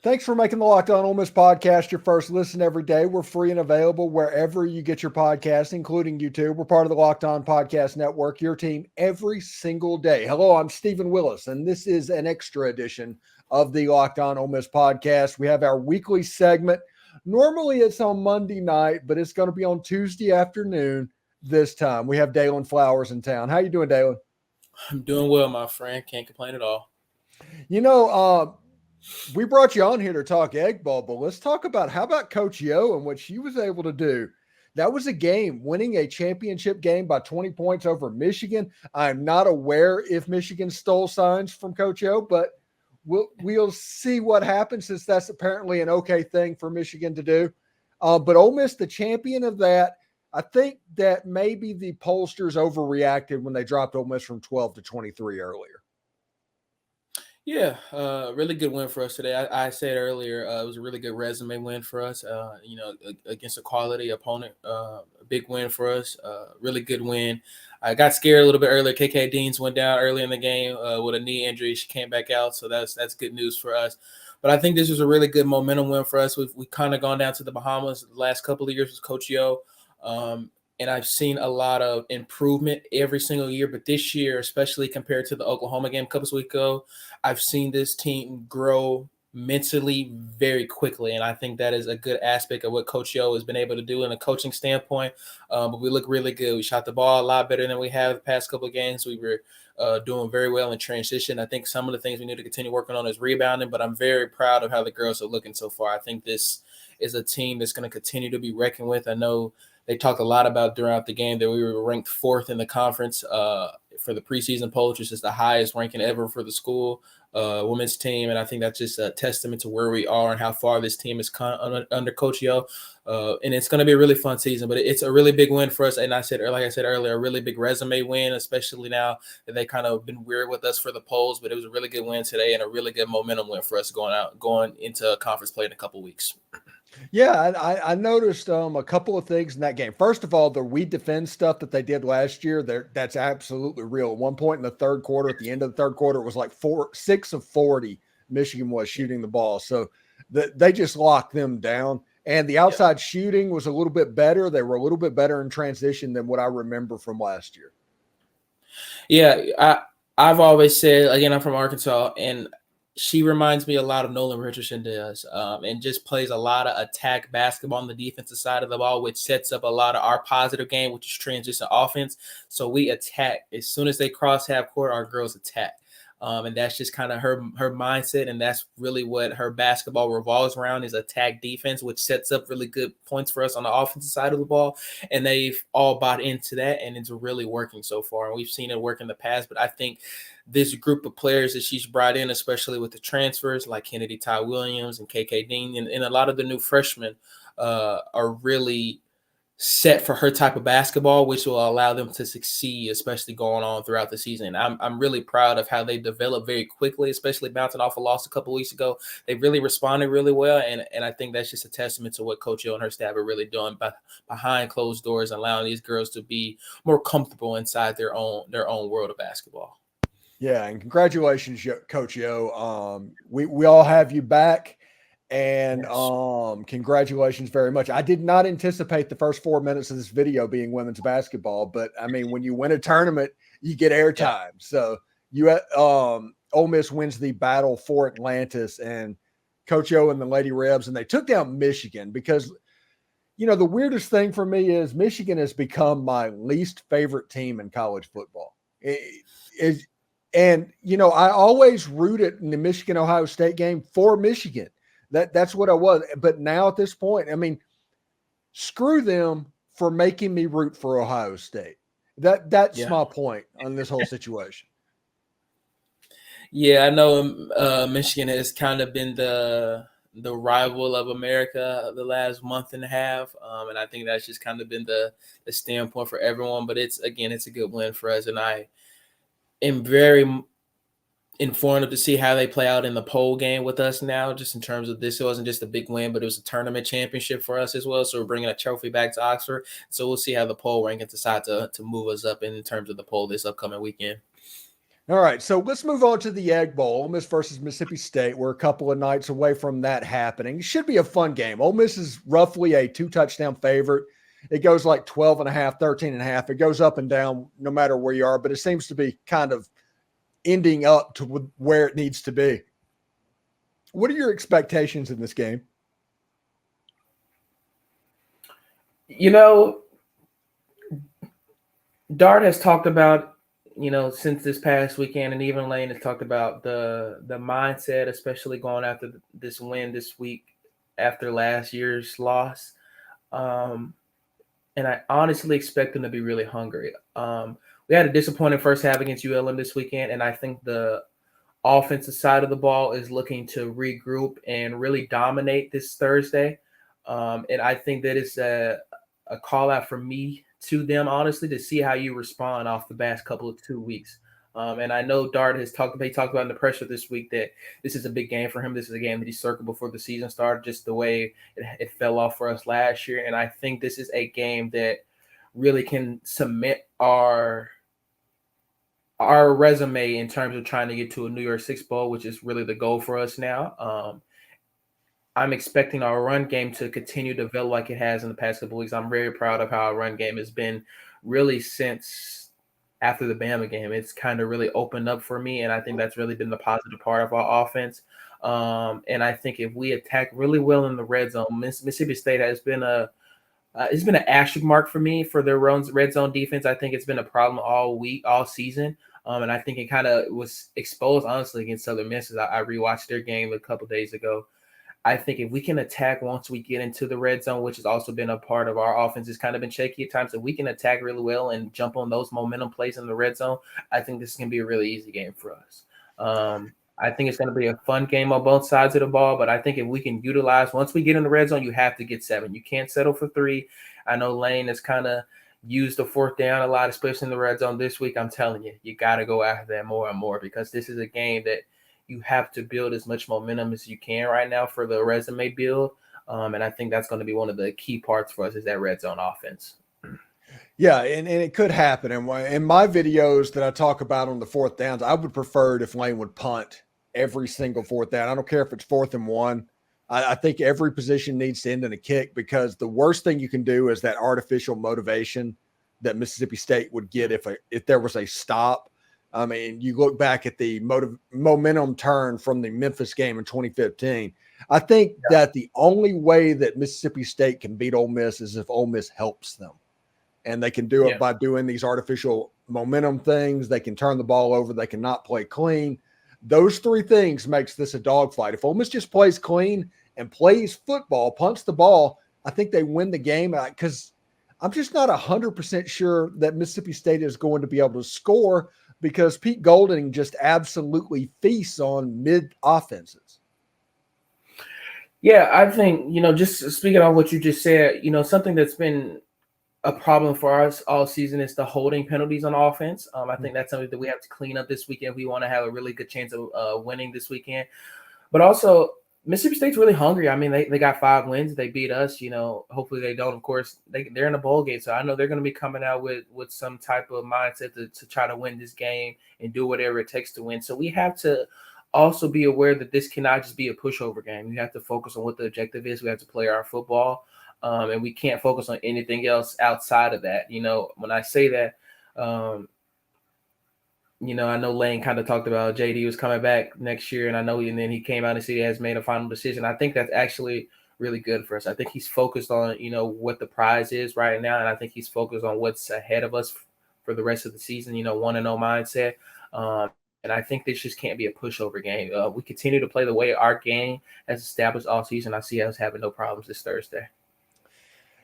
Thanks for making the Locked On Ole Miss podcast your first listen every day. We're free and available wherever you get your podcasts, including YouTube. We're part of the Locked On Podcast Network, your team every single day. Hello, I'm Stephen Willis, and this is an extra edition of the Locked On Ole Miss podcast. We have our weekly segment. Normally it's on Monday night, but it's going to be on Tuesday afternoon this time. We have Daylan Flowers in town. How you doing, Daylan? I'm doing well, my friend. Can't complain at all. You know, we brought you on here to talk Egg Bowl, but let's talk about how about Coach Yo and what she was able to do. That was a game, winning a championship game by 20 points over Michigan. I'm not aware if Michigan stole signs from Coach Yo, but we'll see what happens, since that's apparently an okay thing for Michigan to do. But Ole Miss, the champion of that. I think that maybe the pollsters overreacted when they dropped Ole Miss from 12 to 23 earlier. Yeah, really good win for us today. I said earlier it was a really good resume win for us, against a quality opponent. A big win for us, really good win. I got scared a little bit earlier. KK Deans went down early in the game with a knee injury. She came back out, so that's good news for us. But I think this was a really good momentum win for us. We've kind of gone down to the Bahamas the last couple of years with Coach Yo. And I've seen a lot of improvement every single year. But this year, especially compared to the Oklahoma game a couple of weeks ago, I've seen this team grow mentally very quickly. And I think that is a good aspect of what Coach Yo has been able to do in a coaching standpoint. But we look really good. We shot the ball a lot better than we have the past couple of games. We were doing very well in transition. I think some of the things we need to continue working on is rebounding. But I'm very proud of how the girls are looking so far. I think this is a team that's going to continue to be reckoned with. I know they talked a lot about throughout the game that we were ranked 4th in the conference for the preseason poll, which is the highest ranking ever for the school women's team. And I think that's just a testament to where we are and how far this team is under Coach Yo. And it's going to be a really fun season, but it's a really big win for us. And like I said earlier, a really big resume win, especially now that they kind of been weird with us for the polls. But it was a really good win today and a really good momentum win for us going into conference play in a couple weeks. Yeah, I noticed a couple of things in that game. First of all, the we defend stuff that they did last year, that's absolutely real. At one point in the third quarter, at the end of the third quarter, it was like 6 of 40 Michigan was shooting the ball. So they just locked them down. And the outside shooting was a little bit better. They were a little bit better in transition than what I remember from last year. Yeah, I've always said, again, I'm from Arkansas, and she reminds me a lot of Nolan Richardson does, and just plays a lot of attack basketball on the defensive side of the ball, which sets up a lot of our positive game, which is transition offense. So we attack. As soon as they cross half court, our girls attack. And that's just kind of her mindset, and that's really what her basketball revolves around, is attack defense, which sets up really good points for us on the offensive side of the ball. And they've all bought into that, and it's really working so far. And we've seen it work in the past, but I think this group of players that she's brought in, especially with the transfers like Kennedy Ty Williams and KK Dean, and a lot of the new freshmen are really set for her type of basketball, which will allow them to succeed, especially going on throughout the season. I'm really proud of how they developed very quickly, especially bouncing off a loss a couple weeks ago. They really responded really well, and I think that's just a testament to what Coach Yo and her staff are really doing behind closed doors, allowing these girls to be more comfortable inside their own world of basketball. Yeah, and congratulations, Coach Yo. We all have you back, and congratulations very much. I did not anticipate the first 4 minutes of this video being women's basketball, but I mean, when you win a tournament, you get airtime. Yeah. So Ole Miss wins the battle for Atlantis, and Coach Yo and the Lady Rebs, and they took down Michigan because, the weirdest thing for me is Michigan has become my least favorite team in college football. And I always rooted in the Michigan-Ohio State game for Michigan. That's what I was. But now at this point, I mean, screw them for making me root for Ohio State. That's my point on this whole situation. Yeah, I know Michigan has kind of been the rival of America the last month and a half, and I think that's just kind of been the standpoint for everyone. But it's a good win for us, and I am very informative to see how they play out in the poll game with us now, just in terms of this. It wasn't just a big win, but it was a tournament championship for us as well. So we're bringing a trophy back to Oxford. So we'll see how the poll rankings decide to move us up in terms of the poll this upcoming weekend. All right, so let's move on to the Egg Bowl. Ole Miss versus Mississippi State. We're a couple of nights away from that happening. It should be a fun game. Ole Miss is roughly a 2-touchdown favorite. It goes like 12 and a half, 13 and a half. It goes up and down no matter where you are, but it seems to be kind of ending up to where it needs to be. What are your expectations in this game? You know, Dart has talked about, since this past weekend, and even Lane has talked about the mindset, especially going after this win this week after last year's loss. And I honestly expect them to be really hungry. We had a disappointing first half against ULM this weekend, and I think the offensive side of the ball is looking to regroup and really dominate this Thursday. And I think that is a call out for me to them, honestly, to see how you respond off the past couple of 2 weeks. And I know Dart has talked about in the pressure this week that this is a big game for him. This is a game that he circled before the season started, just the way it fell off for us last year. And I think this is a game that really can cement our resume in terms of trying to get to a New Year's Six Bowl, which is really the goal for us now. I'm expecting our run game to continue to develop like it has in the past couple of weeks. I'm very proud of how our run game has been really since after the Bama game. It's kind of really opened up for me, and I think that's really been the positive part of our offense. And I think if we attack really well in the red zone, Mississippi State has been it's been an asterisk mark for me for their red zone defense. I think it's been a problem all season. And I think it kind of was exposed, honestly, against Southern Miss. I rewatched their game a couple days ago. I think if we can attack once we get into the red zone, which has also been a part of our offense, has kind of been shaky at times. If we can attack really well and jump on those momentum plays in the red zone, I think this is going to be a really easy game for us. I think it's going to be a fun game on both sides of the ball, but I think if we can utilize, once we get in the red zone, you have to get 7. You can't settle for 3. I know Lane has kind of used the 4th down a lot, especially in the red zone this week. I'm telling you, you got to go after that more and more, because this is a game that you have to build as much momentum as you can right now for the resume build. And I think that's going to be one of the key parts for us, is that red zone offense. Yeah, and it could happen. And in my videos that I talk about on the 4th downs, I would prefer it if Lane would punt every single 4th down. I don't care if it's 4th and 1. I think every position needs to end in a kick, because the worst thing you can do is that artificial motivation that Mississippi State would get if there was a stop. I mean, you look back at the momentum turn from the Memphis game in 2015. I think that the only way that Mississippi State can beat Ole Miss is if Ole Miss helps them. And they can do it by doing these artificial momentum things. They can turn the ball over. They can not play clean. Those 3 things makes this a dogfight. If Ole Miss just plays clean and plays football, punts the ball, I think they win the game, because I'm just not 100% sure that Mississippi State is going to be able to score, because Pete Golding just absolutely feasts on mid offenses. Yeah, I think, just speaking on what you just said, something that's been a problem for us all season is the holding penalties on offense. I think that's something that we have to clean up this weekend if we want to have a really good chance of winning this weekend. But also, Mississippi State's really hungry. I mean, they got 5 wins. They beat us. Hopefully they don't. Of course, they're in a bowl game, so I know they're going to be coming out with some type of mindset to try to win this game and do whatever it takes to win. So we have to also be aware that this cannot just be a pushover game. We have to focus on what the objective is. We have to play our football, and we can't focus on anything else outside of that. When I say that, I know Lane kind of talked about JD was coming back next year, and and then he came out and said he has made a final decision. I think that's actually really good for us. I think he's focused on, what the prize is right now, and I think he's focused on what's ahead of us for the rest of the season, 1-0 mindset. And I think this just can't be a pushover game. We continue to play the way our game has established all season. I see us having no problems this Thursday.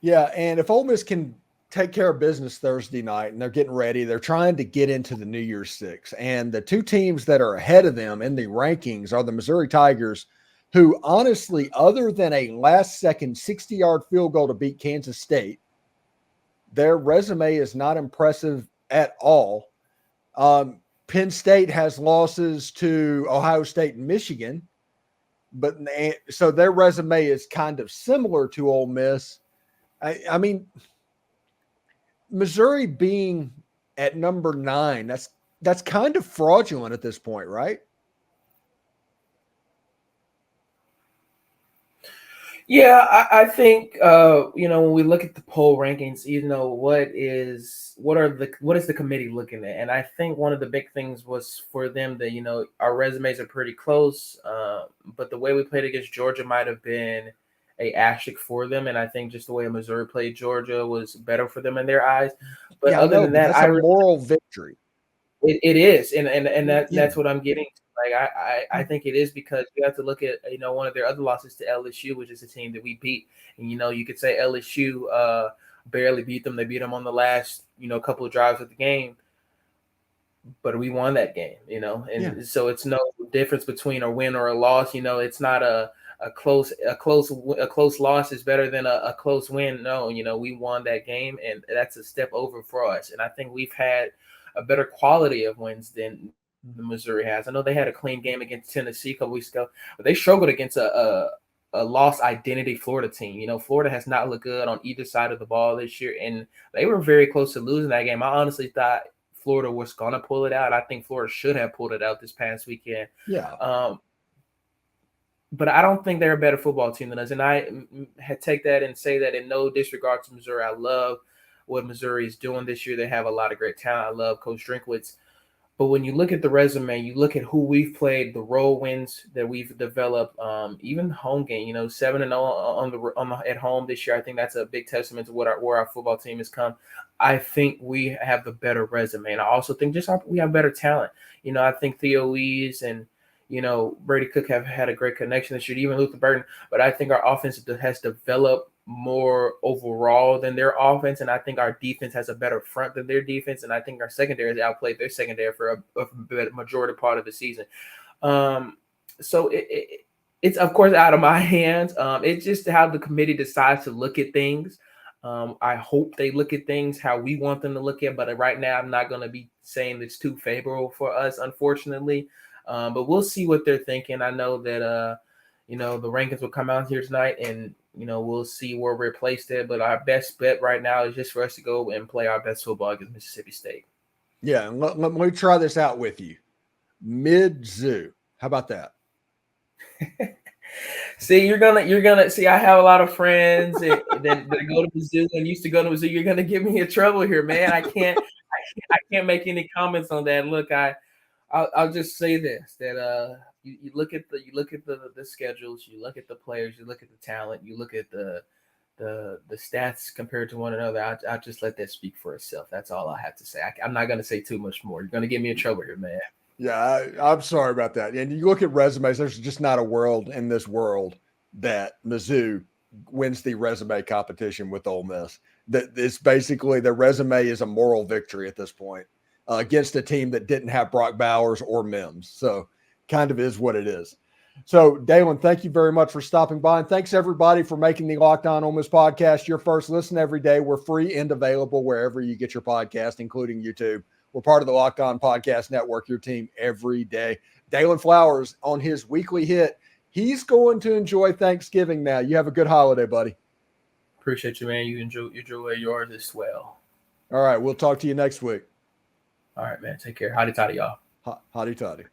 Yeah, and if Ole Miss can take care of business Thursday night, and they're getting ready, they're trying to get into the New Year's Six. And the 2 teams that are ahead of them in the rankings are the Missouri Tigers, who honestly, other than a last-second 60-yard field goal to beat Kansas State, their resume is not impressive at all. Penn State has losses to Ohio State and Michigan, but so their resume is kind of similar to Ole Miss. I mean, Missouri being at number 9, that's that's kind of fraudulent at this point, right? Yeah, I think when we look at the poll rankings, what is the committee looking at? And I think one of the big things was for them that our resumes are pretty close, but the way we played against Georgia might have been a asterisk for them, and I think just the way Missouri played Georgia was better for them in their eyes. But Yeah, I other know, than but that, that's a moral victory. it is, and Yeah. that's what I'm getting to. Like I think it is because you have to look at one of their other losses to LSU, which is a team that we beat, and you could say LSU barely beat them. They beat them on the last couple of drives of the game, but we won that game. And so it's no difference between a win or a loss. It's not a close loss is better than a close win. No, we won that game, and that's a step over for us. And I think we've had a better quality of wins than the Missouri has. I know they had a clean game against Tennessee a couple weeks ago, but they struggled against a lost identity Florida team. Florida has not looked good on either side of the ball this year, and they were very close to losing that game. I honestly thought Florida was going to pull it out. I think Florida should have pulled it out this past weekend. Yeah. But I don't think they're a better football team than us. And I take that and say that in no disregard to Missouri. I love what Missouri is doing this year. They have a lot of great talent. I love Coach Drinkwitz. But when you look at the resume, you look at who we've played, the role wins that we've developed, even home game, 7-0 at home this year. I think that's a big testament to where our football team has come. I think we have the better resume. And I also think we have better talent. I think Theo Wees and Brady Cook have had a great connection this year, even Luther Burton. But I think our offense has developed more overall than their offense, and I think our defense has a better front than their defense, and I think our secondary has outplayed their secondary for a majority part of the season. So it's of course out of my hands. It's just how the committee decides to look at things. I hope they look at things how we want them to look at, but right now I'm not going to be saying it's too favorable for us, unfortunately. But we'll see what they're thinking. I know that the rankings will come out here tonight, and we'll see where we're placed at. But our best bet right now is just for us to go and play our best football against Mississippi State. Yeah, and let me try this out with you. Mid-zoo. How about that? See, you're gonna see. I have a lot of friends that go to Mizzou and used to go to Mizzou. You're gonna get me in trouble here, man. I can't make any comments on that. Look, I'll just say this: that you look at the schedules, you look at the players, you look at the talent, you look at the stats compared to one another. I'll just let that speak for itself. That's all I have to say. I'm not gonna say too much more. You're gonna get me in trouble here, man. Yeah, I'm sorry about that. And you look at resumes, there's just not a world in this world that Mizzou wins the resume competition with Ole Miss. That it's basically their resume is a moral victory at this point against a team that didn't have Brock Bowers or Mims. So kind of is what it is. So, Daylan, thank you very much for stopping by. And thanks, everybody, for making the Locked On Ole Miss podcast your first listen every day. We're free and available wherever you get your podcast, including YouTube. We're part of the Locked On Podcast Network, your team every day. Daylan Flowers on his weekly hit. He's going to enjoy Thanksgiving now. You have a good holiday, buddy. Appreciate you, man. You enjoy yours as well. All right. We'll talk to you next week. All right, man. Take care. Hotty toddy, y'all. Hotty toddy.